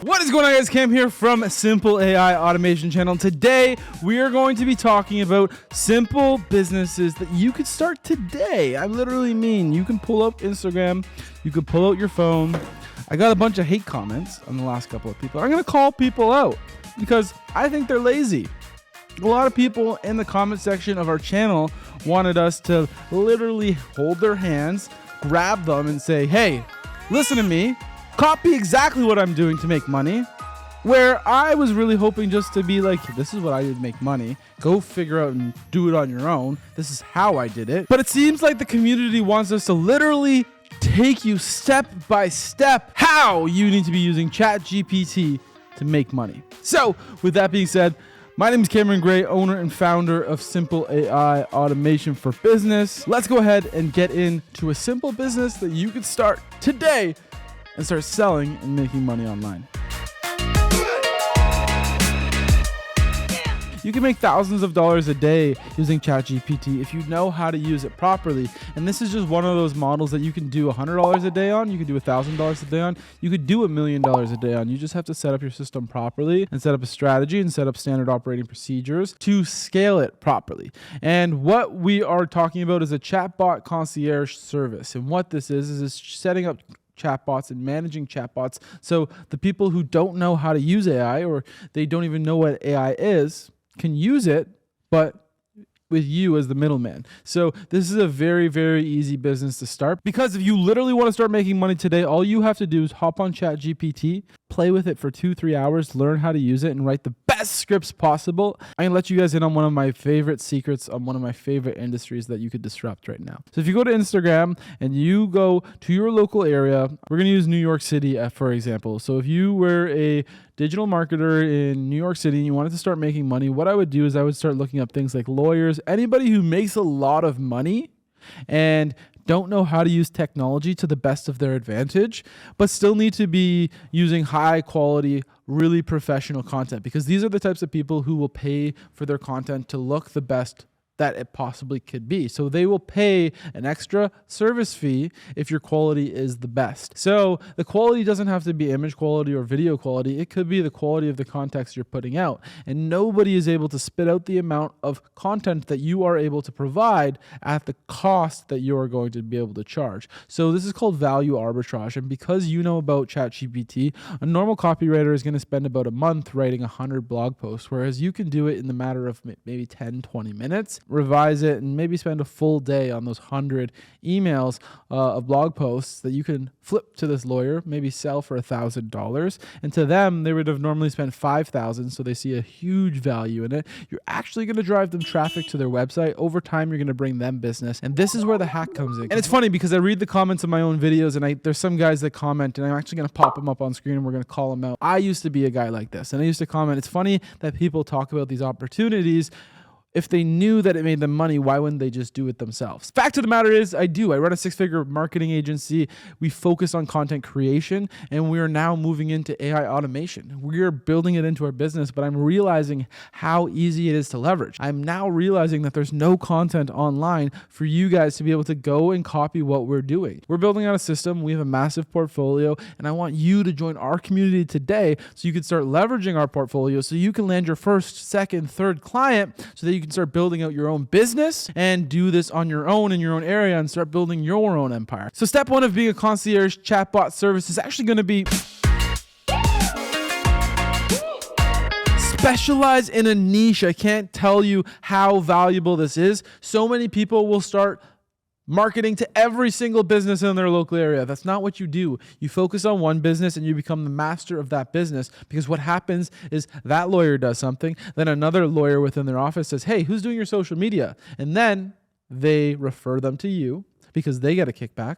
What is going on, guys? Cam here from Simple AI Automation Channel. Today, we are going to be talking about simple businesses that you could start today. I literally mean you can pull up Instagram, you can pull out your phone. I got a bunch of hate comments on the last couple of people. I'm going to call people out because I think they're lazy. A lot of people in the comment section of our channel wanted us to literally hold their hands, grab them, and say, hey, listen to me. Copy exactly what I'm doing to make money. Where I was really hoping just to be like, this is what I did to make money. Go figure out and do it on your own. This is how I did it. But it seems like the community wants us to literally take you step by step how you need to be using ChatGPT to make money. So with that being said, my name is Cameron Gray, owner and founder of Simple AI Automation for Business. Let's go ahead and get into a simple business that you could start today and start selling and making money online. You can make thousands of dollars a day using ChatGPT if you know how to use it properly. And this is just one of those models that you can do $100 a day on. You can do $1,000 a day on. You could do $1 million a day on. You just have to set up your system properly and set up a strategy and set up standard operating procedures to scale it properly. And what we are talking about is a Chatbot Concierge service. And what this is setting up chatbots and managing chatbots. So the people who don't know how to use AI or they don't even know what AI is can use it, but with you as the middleman. So this is a very, very easy business to start because if you literally want to start making money today, all you have to do is hop on ChatGPT, play with it for 2-3 hours, learn how to use it and write the best scripts possible. I'm gonna let you guys in on one of my favorite secrets on one of my favorite industries that you could disrupt right now. So if you go to Instagram and you go to your local area, we're gonna use New York City for example. So if you were a digital marketer in New York City and you wanted to start making money, what I would do is I would start looking up things like lawyers, anybody who makes a lot of money and don't know how to use technology to the best of their advantage, but still need to be using high quality, really professional content, because these are the types of people who will pay for their content to look the best that it possibly could be. So they will pay an extra service fee if your quality is the best. So the quality doesn't have to be image quality or video quality. It could be the quality of the context you're putting out. And nobody is able to spit out the amount of content that you are able to provide at the cost that you are going to be able to charge. So this is called value arbitrage. And because you know about ChatGPT, a normal copywriter is going to spend about a month writing 100 blog posts, whereas you can do it in the matter of maybe 10-20 minutes. Revise it and maybe spend a full day on those 100 emails of blog posts that you can flip to this lawyer, maybe sell for $1,000. And to them, they would have normally spent $5,000. So they see a huge value in it. You're actually going to drive them traffic to their website. Over time, you're going to bring them business. And this is where the hack comes in. And it's funny because I read the comments of my own videos and there's some guys that comment and I'm actually going to pop them up on screen and we're going to call them out. I used to be a guy like this and I used to comment. It's funny that people talk about these opportunities. If they knew that it made them money, why wouldn't they just do it themselves? Fact of the matter is, I run a 6-figure marketing agency. We focus on content creation, and we are now moving into AI automation. We are building it into our business, but I'm realizing how easy it is to leverage. I'm now realizing that there's no content online for you guys to be able to go and copy what we're doing. We're building out a system. We have a massive portfolio, and I want you to join our community today so you can start leveraging our portfolio so you can land your first, second, third client so that you can start building out your own business and do this on your own in your own area and start building your own empire. So step one of being a concierge chatbot service is actually going to be specialize in a niche. I can't tell you how valuable this is. So many people will start marketing to every single business in their local area. That's not what you do. You focus on one business and you become the master of that business, because what happens is that lawyer does something, then another lawyer within their office says, hey, who's doing your social media? And then they refer them to you because they get a kickback.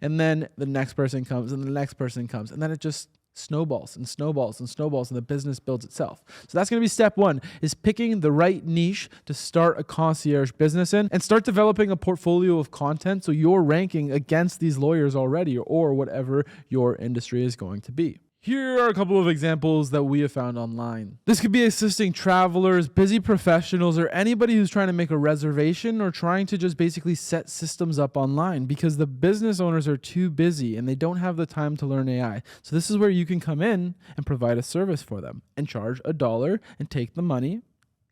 And then the next person comes and the next person comes. And then it just snowballs and snowballs and snowballs and the business builds itself. So that's going to be step one, is picking the right niche to start a concierge business in and start developing a portfolio of content so you're ranking against these lawyers already or whatever your industry is going to be. Here are a couple of examples that we have found online. This could be assisting travelers, busy professionals, or anybody who's trying to make a reservation or trying to just basically set systems up online because the business owners are too busy and they don't have the time to learn AI. So this is where you can come in and provide a service for them and charge $1 and take the money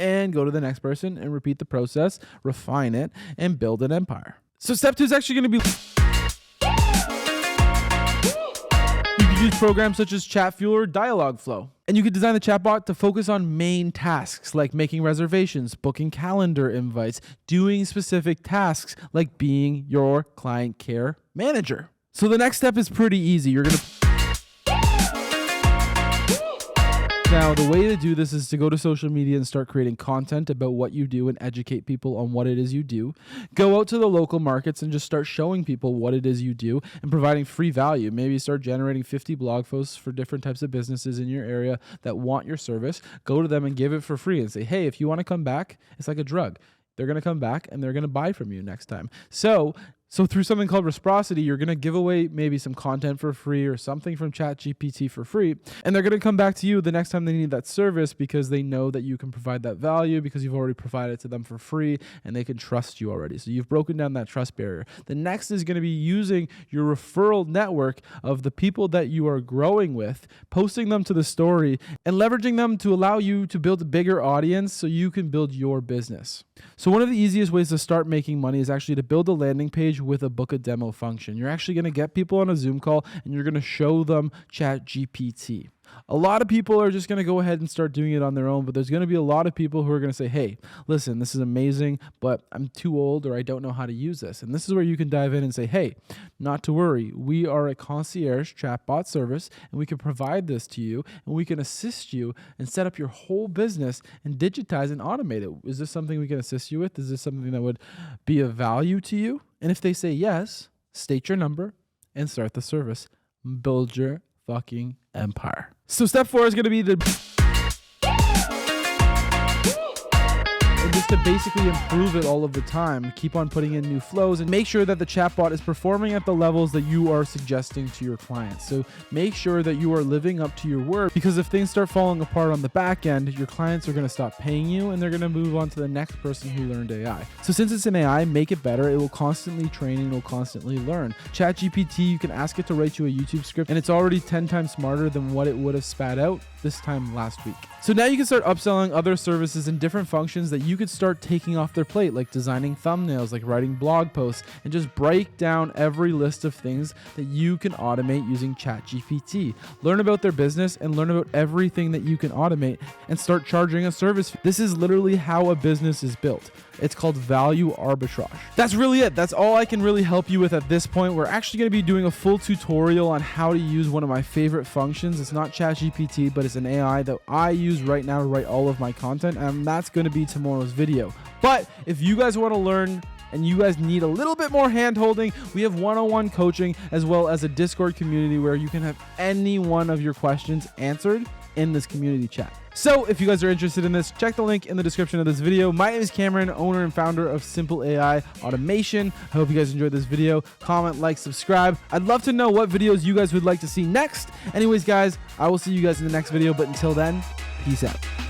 and go to the next person and repeat the process, refine it, and build an empire. So step 2 is actually going to be... use programs such as Chatfuel or Dialogflow. And you could design the chatbot to focus on main tasks like making reservations, booking calendar invites, doing specific tasks like being your client care manager. So the next step is pretty easy. You're going to... Now, the way to do this is to go to social media and start creating content about what you do and educate people on what it is you do. Go out to the local markets and just start showing people what it is you do and providing free value. Maybe start generating 50 blog posts for different types of businesses in your area that want your service. Go to them and give it for free and say, hey, if you want to come back, it's like a drug. They're going to come back and they're going to buy from you next time. So through something called reciprocity, you're going to give away maybe some content for free or something from ChatGPT for free. And they're going to come back to you the next time they need that service because they know that you can provide that value because you've already provided it to them for free and they can trust you already. So you've broken down that trust barrier. The next is going to be using your referral network of the people that you are growing with, posting them to the story and leveraging them to allow you to build a bigger audience so you can build your business. So one of the easiest ways to start making money is actually to build a landing page with a book a demo function. You're actually going to get people on a Zoom call and you're going to show them ChatGPT. A lot of people are just going to go ahead and start doing it on their own, but there's going to be a lot of people who are going to say, hey, listen, this is amazing, but I'm too old or I don't know how to use this. And this is where you can dive in and say, hey, not to worry. We are a concierge chatbot service and we can provide this to you and we can assist you and set up your whole business and digitize and automate it. Is this something we can assist you with? Is this something that would be of value to you? And if they say yes, state your number and start the service. Build your fucking empire. So step 4 is going to be just to basically improve it all of the time. Keep on putting in new flows and make sure that the chatbot is performing at the levels that you are suggesting to your clients. So make sure that you are living up to your word, because if things start falling apart on the back end, your clients are going to stop paying you and they're going to move on to the next person who learned AI. So since it's an AI, make it better. It will constantly train and it will constantly learn. ChatGPT, you can ask it to write you a YouTube script and it's already 10 times smarter than what it would have spat out this time last week. So now you can start upselling other services and different functions that you could start taking off their plate, like designing thumbnails, like writing blog posts, and just break down every list of things that you can automate using ChatGPT. Learn about their business and learn about everything that you can automate and start charging a service. This is literally how a business is built. It's called value arbitrage. That's really it. That's all I can really help you with at this point. We're actually going to be doing a full tutorial on how to use one of my favorite functions. It's not ChatGPT, but it's an AI that I use right now to write all of my content, and that's going to be tomorrow's video. But if you guys want to learn and you guys need a little bit more hand-holding, we have one-on-one coaching as well as a Discord community where you can have any one of your questions answered in this community chat. So if you guys are interested in this, check the link in the description of this video. My name is Cameron, owner and founder of Simple AI Automation. I hope you guys enjoyed this video. Comment, like, subscribe. I'd love to know what videos you guys would like to see next. Anyways, guys, I will see you guys in the next video. But until then, peace out.